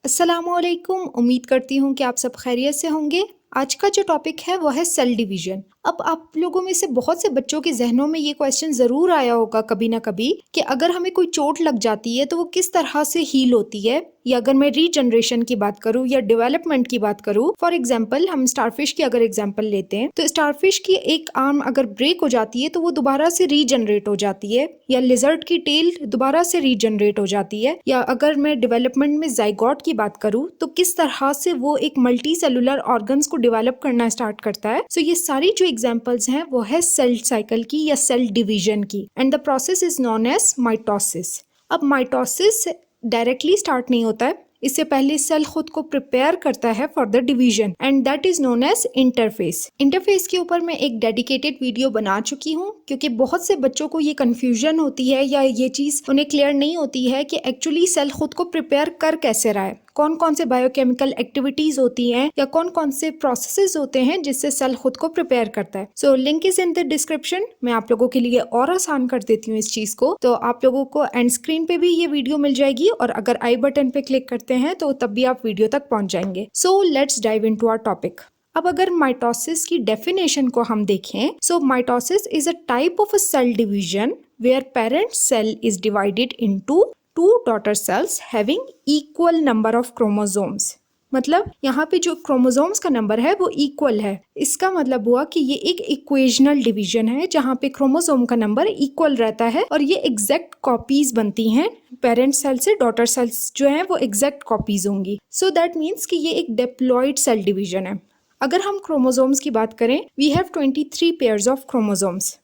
अस्सलामुअलैकुम। उम्मीद करती हूँ कि आप सब खैरियत से होंगे। आज का जो टॉपिक है वो है सेल डिवीजन। अब आप लोगों में से बहुत से बच्चों के जहनों में ये क्वेश्चन ज़रूर आया होगा कभी ना कभी कि अगर हमें कोई चोट लग जाती है तो वो किस तरह से हील होती है, या अगर मैं रीजनरेशन की बात करूँ या डेवलपमेंट की बात करूँ। फॉर एग्जाम्पल हम स्टारफिश की अगर एग्जाम्पल लेते हैं तो स्टारफिश की एक आर्म अगर ब्रेक हो जाती है तो वो दोबारा से रीजनरेट हो जाती है, या लिजर्ड की टेल दोबारा से रीजनरेट हो जाती है, या अगर मैं डेवलपमेंट में जाइगोट की बात करूँ तो किस तरह से वो एक मल्टी सेलुलर ऑर्गन्स को डेवलप करना स्टार्ट करता है। सो ये सारी जो एग्जांपल्स हैं वो है सेल साइकिल की या सेल डिवीजन की, and the process is known as mitosis. अब माइटोसिस डायरेक्टली स्टार्ट नहीं होता है, इससे पहले सेल खुद को प्रिपेयर करता है for the division, and that is known as interphase. Interphase के ऊपर मैं एक डेडिकेटेड वीडियो बना चुकी हूँ, क्योंकि बहुत से बच्चों को ये कंफ्यूजन होती है या ये चीज उन्हें क्लियर नहीं होती है कि एक्चुअली सेल खुद को प्रिपेयर कर कैसे रहा है, कौन कौन से बायोकेमिकल एक्टिविटीज होती हैं या कौन कौन से प्रोसेसेस होते हैं जिससे सेल खुद को प्रिपेयर करता है। So link is in the description. मैं आप लोगों के लिए और आसान कर देती हूँ इस चीज को, तो आप लोगों को एंड स्क्रीन पे भी ये वीडियो मिल जाएगी, और अगर आई बटन पे क्लिक करते हैं तो तब भी आप वीडियो तक पहुंच जाएंगे। So let's dive into our topic. अब अगर माइटोसिस की डेफिनेशन को हम देखें, so mitosis is a type of a cell division where parent cell is divided into two daughter cells having equal number of chromosomes. मतलब यहाँ पे जो क्रोमोसोम्स का नंबर है वो इक्वल है। इसका मतलब हुआ कि ये एक इक्वेशनल डिवीजन है जहाँ पे क्रोमोसोम का नंबर इक्वल रहता है और ये एग्जैक्ट कॉपीज बनती हैं। पेरेंट सेल से डॉटर सेल्स जो हैं वो एग्जैक्ट कॉपीज होंगी। सो दैट मीन्स कि ये एक डिप्लॉयड सेल डिवीजन है। अगर हम क्रोमोसोम्स की बात करें, we have 23 pairs of chromosomes.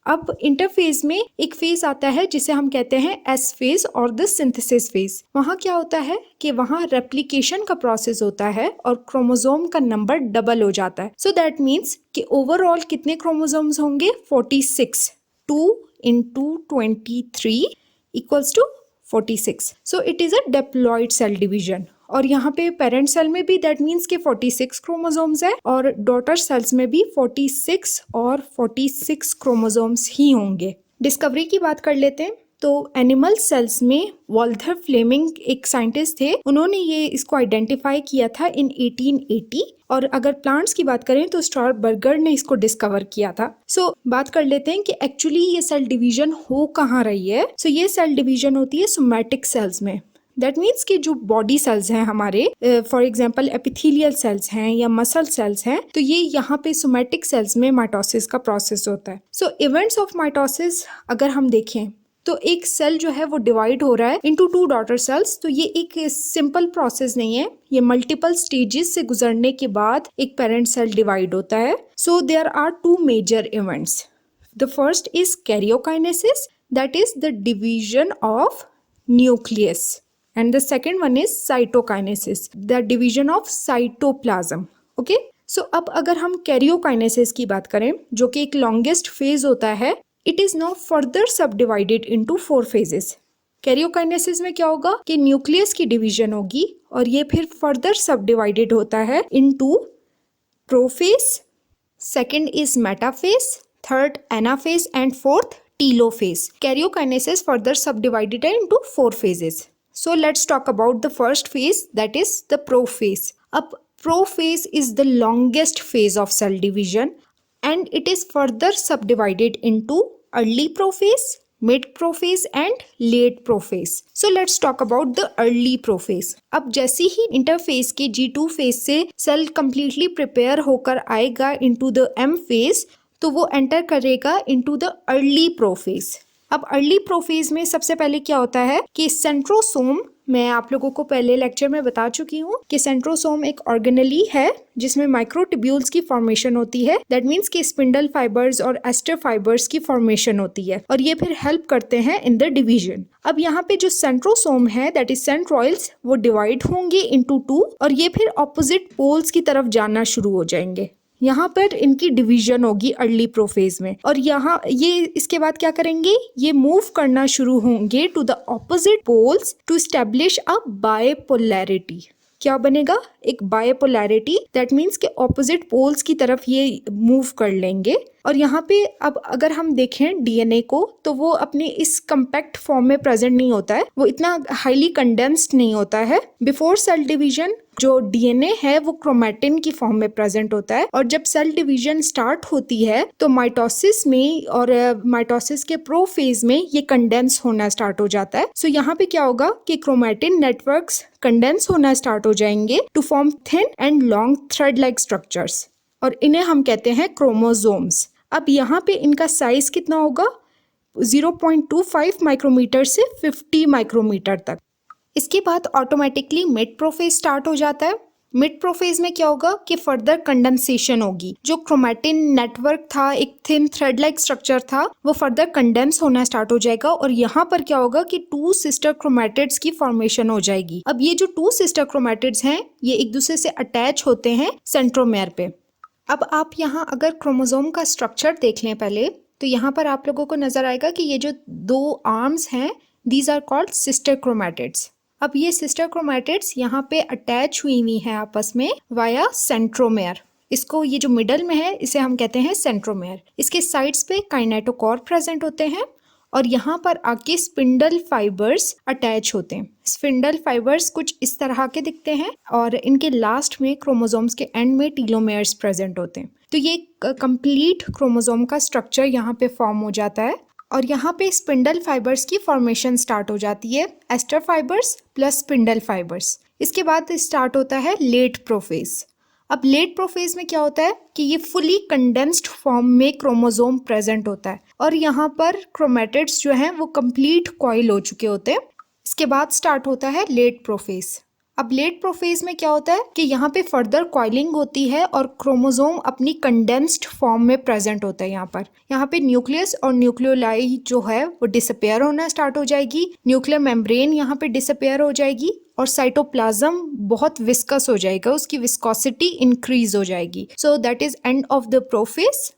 अब इंटरफेज में एक फेज आता है जिसे हम कहते हैं एस फेज और द सिंथेसिस फेज। वहाँ क्या होता है कि वहाँ रेप्लिकेशन का प्रोसेस होता है और क्रोमोसोम का नंबर डबल हो जाता है। सो दैट मीन्स कि ओवरऑल कितने क्रोमोसोम्स होंगे? 46। 2 into 23 equals to 46। So it is a diploid cell division. और यहाँ पे पेरेंट सेल में भी दैट मीन्स के 46 क्रोमोसोम्स है, और डॉटर सेल्स में भी 46 और 46 क्रोमोसोम्स ही होंगे। डिस्कवरी की बात कर लेते हैं तो एनिमल सेल्स में वॉल्थर फ्लेमिंग एक साइंटिस्ट थे, उन्होंने ये इसको आइडेंटिफाई किया था इन 1880। और अगर प्लांट्स की बात करें तो स्ट्रॉबर्गर ने इसको डिस्कवर किया था। सो बात कर लेते हैं कि एक्चुअली ये सेल डिवीजन हो कहाँ रही है। सो ये सेल डिवीजन होती है सोमैटिक सेल्स में। दैट मीन्स कि जो बॉडी सेल्स हैं हमारे, फॉर एग्जांपल एपिथेलियल सेल्स हैं या मसल सेल्स हैं, तो ये यहाँ पे सोमैटिक सेल्स में माइटोसिस का प्रोसेस होता है। सो इवेंट्स ऑफ माइटोसिस अगर हम देखें तो एक सेल जो है वो डिवाइड हो रहा है इनटू टू डॉटर सेल्स। तो ये एक सिंपल प्रोसेस नहीं है, ये मल्टीपल स्टेजेस से गुजरने के बाद एक पेरेंट सेल डिवाइड होता है। So there are two major events. The first is karyokinesis, that is the division of nucleus, and the second one is cytokinesis, the division of cytoplasm. Okay, so अब अगर हम karyokinesis की बात करें जो कि एक लॉन्गेस्ट फेज होता है, it is now further subdivided into 4 phases. Karyokinesis में क्या होगा कि न्यूक्लियस की डिवीजन होगी और ये फिर फर्दर सबडिवाइडेड होता है into prophase, second is metaphase, third anaphase and fourth telophase. Karyokinesis further subdivided है into 4 phases. So let's talk about the first phase, that is the prophase. अब prophase is the longest phase of cell division and it is further subdivided into early prophase, mid prophase and late prophase. So let's talk about the early prophase. अब जैसे ही interphase के G2 phase से cell completely prepare होकर आएगा into the M phase, तो वो enter करेगा into the early prophase. अब अर्ली प्रोफेज में सबसे पहले क्या होता है कि सेंट्रोसोम, मैं आप लोगों को पहले लेक्चर में बता चुकी हूँ कि सेंट्रोसोम एक ऑर्गेनेली है जिसमें माइक्रोट्यूब्यूल्स की फॉर्मेशन होती है। दैट मीन्स कि स्पिंडल फाइबर्स और एस्टर फाइबर्स की फॉर्मेशन होती है और ये फिर हेल्प करते हैं इन द डिवीजन। अब यहाँ पे जो सेंट्रोसोम है दैट इज सेंट्रोइल्स, वो डिवाइड होंगे इनटू 2 और ये फिर ऑपोजिट पोल्स की तरफ जाना शुरू हो जाएंगे। यहाँ पर इनकी डिवीजन होगी अर्ली प्रोफेज में, और यहाँ ये इसके बाद क्या करेंगे, ये मूव करना शुरू होंगे to the opposite poles to establish a bipolarity. क्या बनेगा? एक बायपोलैरिटी। दैट मीन्स के ऑपोजिट पोल्स की तरफ ये मूव कर लेंगे और यहाँ पे अब अगर हम देखें डीएनए को तो वो अपने इस कंपैक्ट फॉर्म में प्रेजेंट नहीं होता है, वो इतना हाईली कंडेंस्ड नहीं होता है। बिफोर सेल डिवीजन जो डीएनए है वो क्रोमैटिन की फॉर्म में प्रेजेंट होता है, और जब सेल डिवीजन स्टार्ट होती है तो माइटोसिस में और माइटोसिस के प्रोफेज में ये कंडेंस होना स्टार्ट हो जाता है। सो यहाँ पे क्या होगा कि क्रोमैटिन नेटवर्क्स कंडेंस होना स्टार्ट हो जाएंगे to form thin and long thread like structures, और इन्हें हम कहते हैं क्रोमोसोम्स। अब यहाँ पे इनका साइज कितना होगा, 0.25 माइक्रोमीटर से 50 माइक्रोमीटर तक। इसके बाद ऑटोमेटिकली मिड प्रोफेज स्टार्ट हो जाता है। मिड प्रोफेज में क्या होगा कि फर्दर कंडेंसेशन होगी, जो क्रोमैटिन नेटवर्क था, एक थिन थ्रेड लाइक स्ट्रक्चर था, वो फर्दर कंडेंस होना स्टार्ट हो जाएगा, और यहाँ पर क्या होगा कि 2 सिस्टर क्रोमैटिड्स की फॉर्मेशन हो जाएगी। अब ये जो 2 सिस्टर क्रोमैटिड्स हैं ये एक दूसरे से अटैच होते हैं सेंट्रोमेयर पे। अब आप यहाँ अगर क्रोमोसोम का स्ट्रक्चर देख लें पहले, तो यहाँ पर आप लोगों को नजर आएगा कि ये जो 2 आर्म्स हैं these are called sister chromatids. अब ये सिस्टर क्रोमैटिड्स यहाँ पे अटैच हुई हैं आपस में वाया सेंट्रोमेयर। इसको ये जो मिडल में है इसे हम कहते हैं सेंट्रोमेयर। इसके साइड्स पे काइनेटोकोर प्रेजेंट होते हैं, और यहाँ पर आके स्पिंडल फाइबर्स अटैच होते हैं। स्पिंडल फाइबर्स कुछ इस तरह के दिखते हैं, और इनके लास्ट में क्रोमोसोम्स के एंड में टीलोमेयर्स प्रेजेंट होते हैं। तो ये कंप्लीट क्रोमोसोम का स्ट्रक्चर यहाँ पे फॉर्म हो जाता है, और यहाँ पे स्पिंडल फाइबर्स की फॉर्मेशन स्टार्ट हो जाती है, aster fibres plus spindle fibres. इसके बाद स्टार्ट होता है लेट प्रोफेज। अब लेट प्रोफेज में क्या होता है कि ये फुली कंडेंस्ड फॉर्म में क्रोमोसोम प्रेजेंट होता है, और यहाँ पर क्रोमैटिड्स जो हैं वो कंप्लीट कॉइल हो चुके होते हैं। इसके बाद स्टार्ट होता है लेट प्रोफेज। अब लेट प्रोफेज में क्या होता है कि यहाँ पे फर्दर कॉइलिंग होती है और क्रोमोसोम अपनी कंडेंस्ड फॉर्म में प्रेजेंट होता है। यहाँ पे न्यूक्लियस और न्यूक्लियोलाई जो है वो डिसअपेयर होना स्टार्ट हो जाएगी, न्यूक्लियर मेम्ब्रेन यहाँ पे डिसअपेयर हो जाएगी, और साइटोप्लाज्म बहुत विस्कस हो जाएगा, उसकी विस्कोसिटी इंक्रीज हो जाएगी। So that is end of the prophase.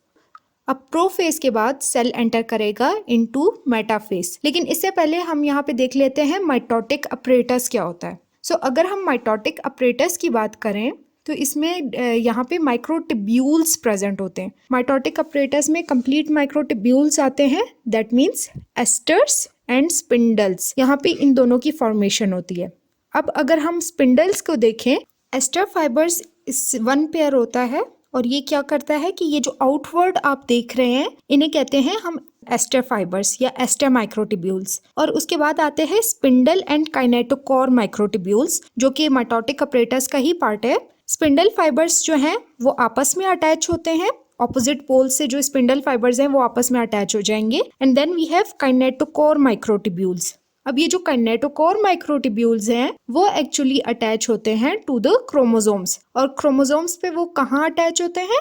अब प्रोफेज के बाद सेल एंटर करेगा इनटू मेटाफेज, लेकिन इससे पहले हम यहाँ पे देख लेते हैं माइटोटिक अपरेटस क्या होता है। सो अगर हम माइटोटिक अपरेटस की बात करें तो इसमें यहाँ पे माइक्रोटिब्यूल्स प्रेजेंट होते हैं। माइटोटिक अपरेटस में कंप्लीट माइक्रोटिब्यूल्स आते हैं, that means asters and spindles. यहाँ पे इन दोनों की फॉर्मेशन होती है। अब अगर हम स्पिंडल्स को देखें, एस्टर फाइबर्स 1 पेयर होता है, और ये क्या करता है कि ये जो आउटवर्ड आप देख रहे हैं इन्हें कहते हैं हम एस्टर फाइबर्स या एस्टर माइक्रोटिब्यूल्स। और उसके बाद आते हैं स्पिंडल एंड काइनेटोकोर माइक्रोटिब्यूल्स, जो कि माइटोटिक अपरेटस का ही पार्ट है। स्पिंडल फाइबर्स जो हैं वो आपस में अटैच होते हैं, ऑपोजिट पोल से जो स्पिंडल फाइबर्स हैं वो आपस में अटैच हो जाएंगे, and then we have kinetochore microtubules. अब ये जो काइनेटोकोर माइक्रोटिब्यूल्स हैं वो एक्चुअली अटैच होते हैं टू द क्रोमोसोम्स, और क्रोमोसोम्स पे वो कहाँ अटैच होते हैं,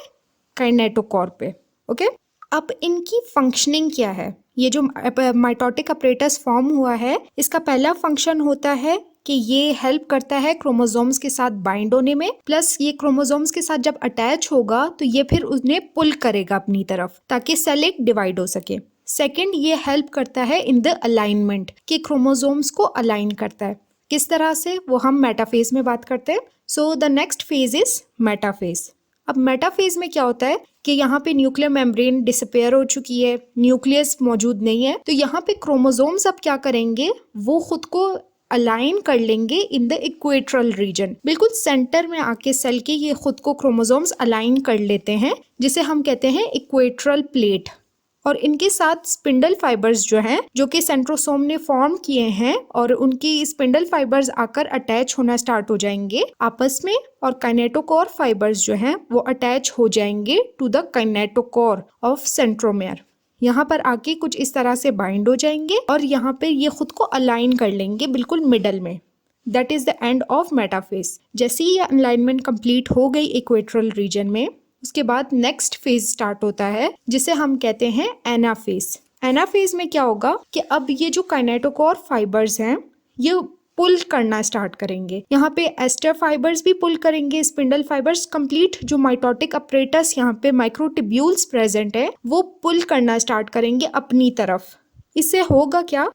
काइनेटोकोर पे। ओके, अब इनकी फंक्शनिंग क्या है। ये जो माइटोटिक अपरेटस फॉर्म हुआ है इसका पहला फंक्शन होता है कि ये हेल्प करता है क्रोमोसोम्स के साथ बाइंड होने में, प्लस ये क्रोमोसोम्स के साथ जब अटैच होगा तो ये फिर उन्हें पुल करेगा अपनी तरफ ताकि सेल एक डिवाइड हो सके। सेकेंड, ये हेल्प करता है इन द अलाइनमेंट, कि क्रोमोसोम्स को अलाइन करता है। किस तरह से, वो हम मेटाफेज में बात करते हैं। So the next phase is metaphase. अब मेटाफेज में क्या होता है कि यहाँ पे न्यूक्लियर मेम्ब्रेन डिसअपेयर हो चुकी है, न्यूक्लियस मौजूद नहीं है, तो यहाँ पे क्रोमोसोम्स अब क्या करेंगे, वो खुद को अलाइन कर लेंगे इन द इक्वेटरल रीजन। बिल्कुल सेंटर में आके सेल के ये खुद को क्रोमोसोम्स अलाइन कर लेते हैं, जिसे हम कहते हैं इक्वेटरल प्लेट। और इनके साथ स्पिंडल फाइबर्स जो हैं, जो कि सेंट्रोसोम ने फॉर्म किए हैं, और उनकी स्पिंडल फाइबर्स आकर अटैच होना स्टार्ट हो जाएंगे आपस में, और काइनेटोकोर फाइबर्स जो हैं वो अटैच हो जाएंगे to the kinetochore of centromere. यहाँ पर आके कुछ इस तरह से बाइंड हो जाएंगे, और यहाँ पे ये खुद को अलाइन कर लेंगे बिल्कुल मिडल में। That is the end of metaphase. जैसे ही ये अलाइनमेंट कंप्लीट हो गई इक्वेटरल रीजन में, उसके बाद नेक्स्ट फेज स्टार्ट होता है जिसे हम कहते हैं एनाफेज। एनाफेज में क्या होगा कि अब ये जो काइनेटोकोर फाइबर्स हैं ये पुल करना स्टार्ट करेंगे। यहाँ पे एस्टर फाइबर्स भी पुल करेंगे, स्पिंडल फाइबर्स, कंप्लीट जो माइटोटिक अपरेटस यहाँ पे माइक्रोटिब्यूल्स प्रेजेंट है वो पुल करना स्टार्ट करेंगे अपनी तरफ। इससे होगा क्या,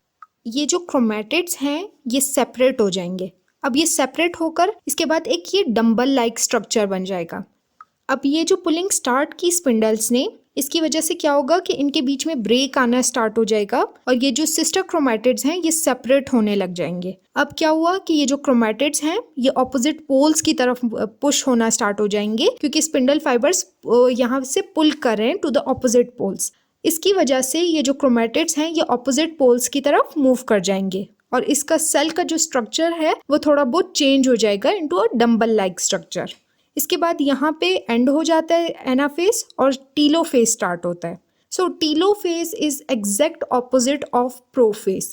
ये जो क्रोमैटिड्स हैं ये सेपरेट हो जाएंगे। अब ये सेपरेट होकर इसके बाद एक ये डंबल लाइक स्ट्रक्चर बन जाएगा। अब ये जो पुलिंग स्टार्ट की स्पिंडल्स ने, इसकी वजह से क्या होगा कि इनके बीच में ब्रेक आना स्टार्ट हो जाएगा और ये जो सिस्टर क्रोमैटिड्स हैं ये सेपरेट होने लग जाएंगे। अब क्या हुआ कि ये जो क्रोमैटिड्स हैं ये ऑपोजिट पोल्स की तरफ पुश होना स्टार्ट हो जाएंगे क्योंकि स्पिंडल फाइबर्स यहाँ से पुल कर रहे हैं टू द ऑपोजिट पोल्स। इसकी वजह से ये जो क्रोमैटिड्स हैं ये ऑपोजिट पोल्स की तरफ मूव कर जाएंगे और इसका सेल का जो स्ट्रक्चर है वो थोड़ा बहुत चेंज हो जाएगा into a dumbbell like structure. इसके बाद यहाँ पे एंड हो जाता है एनाफेज और टीलोफेज स्टार्ट होता है। So telophase is exact opposite of prophase.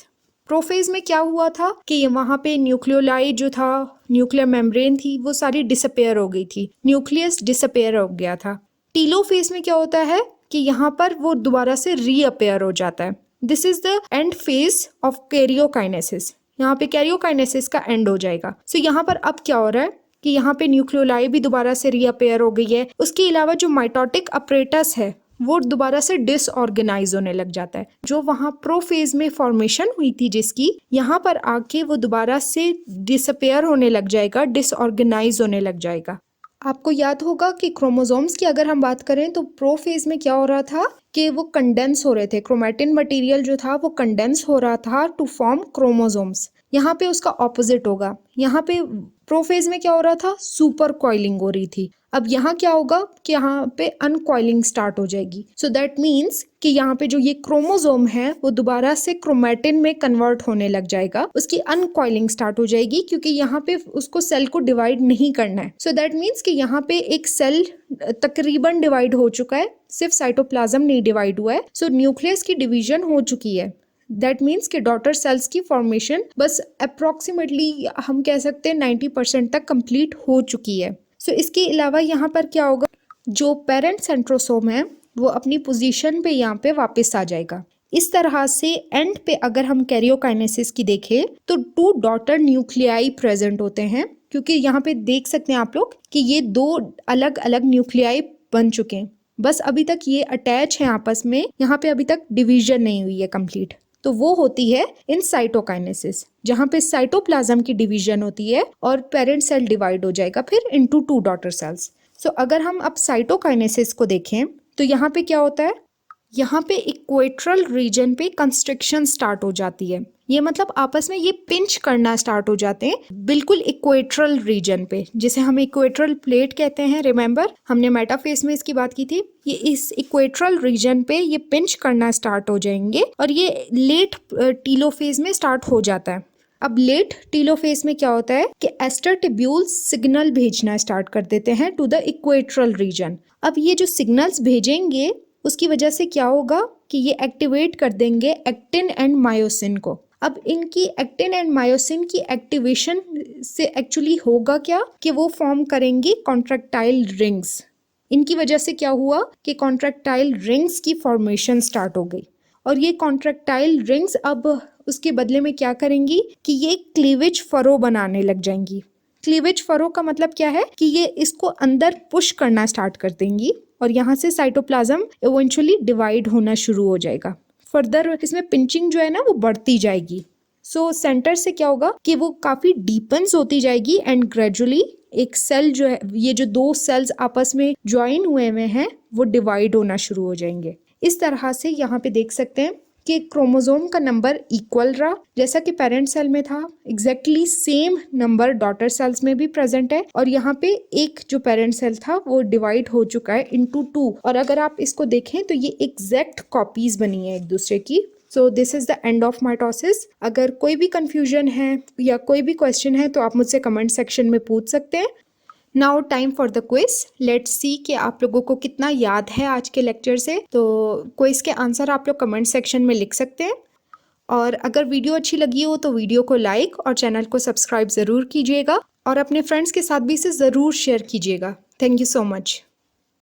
Prophase में क्या हुआ था कि वहाँ पे न्यूक्लियोलाई जो था, न्यूक्लियर मेम्ब्रेन थी, वो सारी डिसअपेयर हो गई थी, न्यूक्लियस डिसअपेयर हो गया था। टीलोफेज में क्या होता है कि यहाँ पर वो दोबारा से रीअपेयर हो जाता है। This is the end phase of karyokinesis. यहाँ पे कैरियोकाइनेसिस का एंड हो जाएगा। सो यहाँ पर अब क्या हो रहा है कि यहाँ पे न्यूक्लियोलाई भी दोबारा से रीअपेयर हो गई है। उसके अलावा जो माइटोटिक अपरेटस है वो दोबारा से डिसऑर्गेनाइज होने लग जाता है। जो वहाँ प्रोफेज में फॉर्मेशन हुई थी जिसकी, यहाँ पर आके वो दोबारा से डिसअपेयर होने लग जाएगा, डिसऑर्गेनाइज होने लग जाएगा। आपको याद होगा कि क्रोमोसोम्स की अगर हम बात करें तो प्रोफेज में क्या हो रहा था कि वो कंडेंस हो रहे थे, क्रोमैटिन मटेरियल जो था वो कंडेंस हो रहा था टू फॉर्म क्रोमोसोम्स। यहाँ पे उसका ऑपोजिट होगा। यहाँ पे प्रोफेज में क्या हो रहा था, सुपर कॉइलिंग हो रही थी। अब यहाँ क्या होगा कि यहाँ पे अनकॉइलिंग स्टार्ट हो जाएगी। सो दैट मीन्स कि यहाँ पे जो ये क्रोमोसोम है वो दोबारा से क्रोमैटिन में कन्वर्ट होने लग जाएगा, उसकी अनकॉइलिंग स्टार्ट हो जाएगी क्योंकि यहाँ पे उसको सेल को डिवाइड नहीं करना है। सो दैट मीन्स कि यहाँ पे एक सेल तकरीबन डिवाइड हो चुका है, सिर्फ साइटोप्लाज्म नहीं डिवाइड हुआ है। सो न्यूक्लियस की डिवीजन हो चुकी है। दैट मीन्स कि डॉटर सेल्स की फॉर्मेशन बस अप्रोक्सीमेटली हम कह सकते हैं 90% तक कंप्लीट हो चुकी है। सो इसके अलावा यहाँ पर क्या होगा, जो पेरेंट सेंट्रोसोम है वो अपनी पोजीशन पे यहाँ पे वापस आ जाएगा। इस तरह से एंड पे अगर हम कैरियोकाइनेसिस की देखें तो 2 डॉटर न्यूक्लियाई प्रेजेंट होते हैं, क्योंकि यहाँ पे देख सकते हैं आप लोग कि ये 2 अलग अलग न्यूक्लियाई बन चुके हैं। बस अभी तक ये अटैच है आपस में, यहाँ पे अभी तक डिवीजन नहीं हुई है कंप्लीट। तो वो होती है इन साइटोकाइनेसिस, जहाँ पे साइटोप्लाज्म की डिवीजन होती है और पेरेंट सेल डिवाइड हो जाएगा फिर इनटू 2 डॉटर सेल्स। सो अगर हम अब साइटोकाइनेसिस को देखें तो यहाँ पे क्या होता है, यहाँ पे इक्वेटरल रीजन पे कंस्ट्रिक्शन स्टार्ट हो जाती है। ये मतलब आपस में ये पिंच करना स्टार्ट हो जाते हैं बिल्कुल इक्वेटरल रीजन पे, जिसे हम इक्वेटरल प्लेट कहते हैं। रिमेंबर हमने मेटाफेज में इसकी बात की थी। ये इस इक्वेटरल रीजन पे ये पिंच करना स्टार्ट हो जाएंगे और ये लेट टीलोफेज में स्टार्ट हो जाता है। अब लेट टीलोफेज में क्या होता है कि एस्टर टिब्यूल्स सिग्नल भेजना स्टार्ट कर देते हैं टू द इक्वेटरल रीजन। अब ये जो सिग्नल्स भेजेंगे उसकी वजह से क्या होगा कि ये एक्टिवेट कर देंगे एक्टिन एंड मायोसिन को। अब इनकी एक्टिन एंड मायोसिन की एक्टिवेशन से एक्चुअली होगा क्या कि वो फॉर्म करेंगी कॉन्ट्रैक्टाइल रिंग्स। इनकी वजह से क्या हुआ कि कॉन्ट्रैक्टाइल रिंग्स की फॉर्मेशन स्टार्ट हो गई और ये कॉन्ट्रैक्टाइल रिंग्स अब उसके बदले में क्या करेंगी कि ये क्लीवेज फरो बनाने लग जाएंगी। क्लीवेज फरो का मतलब क्या है कि ये इसको अंदर पुश करना स्टार्ट कर देंगी और यहाँ से साइटोप्लाज्म इवेंचुअली डिवाइड होना शुरू हो जाएगा। फर्दर इसमें पिंचिंग जो है ना वो बढ़ती जाएगी। सो सेंटर से क्या होगा कि वो काफ़ी डीपन्स होती जाएगी एंड ग्रेजुअली एक सेल जो है, ये जो 2 सेल्स आपस में ज्वाइन हुए हैं वो डिवाइड होना शुरू हो जाएंगे। इस तरह से यहाँ पे देख सकते हैं कि क्रोमोसोम का नंबर इक्वल रहा, जैसा कि पेरेंट सेल में था exactly same number daughter cells में भी प्रेजेंट है और यहाँ पे एक जो पेरेंट सेल था वो डिवाइड हो चुका है इनटू 2 और अगर आप इसको देखें तो ये एग्जैक्ट कॉपीज बनी है एक दूसरे की। So this is the end of mitosis. अगर कोई भी कंफ्यूजन है या कोई भी क्वेश्चन है तो आप मुझसे कमेंट सेक्शन में पूछ सकते हैं। Now time for the quiz. Let's see कि आप लोगों को कितना याद है आज के लेक्चर से। तो क्विज के आंसर आप लोग कमेंट सेक्शन में लिख सकते हैं और अगर वीडियो अच्छी लगी हो तो वीडियो को लाइक और चैनल को सब्सक्राइब ज़रूर कीजिएगा और अपने फ्रेंड्स के साथ भी इसे ज़रूर शेयर कीजिएगा। Thank you so much.